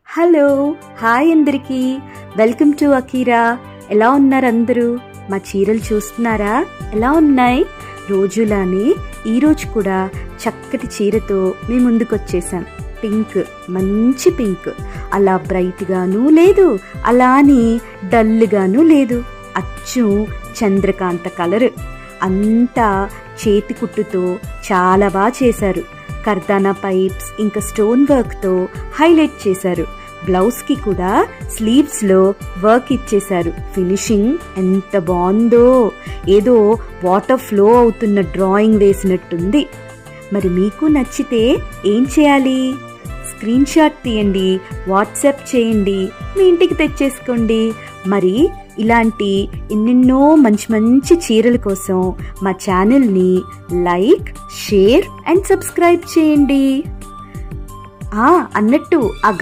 Hello, hi అందరికీ. Welcome to Akira. ఎలా ఉన్నారు అందరూ? మా చీరలు చూస్తున్నారా ఎలా ఉన్నాయి? రోజులానే ఈరోజు కూడా చక్కటి చీరతో మీ ముందుకు వచ్చేసాం. పింక్, మంచి పింక్. అలా బ్రైట్గాను లేదు, అలా అని డల్గాను లేదు. అచ్చు చంద్రకాంత కలర్. అంతా చేతి కుట్టుతో చాలా బాగా చేశారు. కర్దానా పైప్స్ ఇంకా స్టోన్ వర్క్తో హైలైట్ చేశారు. బ్లౌజ్కి కూడా స్లీవ్స్లో వర్క్ ఇచ్చేశారు. ఫినిషింగ్ ఎంత బాగుందో, ఏదో వాటర్ ఫ్లో అవుతున్న డ్రాయింగ్ వేసినట్టుంది. మరి మీకు నచ్చితే ఏం చేయాలి? స్క్రీన్ షాట్ తీయండి, వాట్సాప్ చేయండి, మీ ఇంటికి తెచ్చేసుకోండి. మరి ఇలాంటి ఎన్నెన్నో మంచి మంచి చీరల కోసం మా ఛానల్ని లైక్, షేర్ అండ్ సబ్స్క్రైబ్ చేయండి. అన్నట్టు ఆ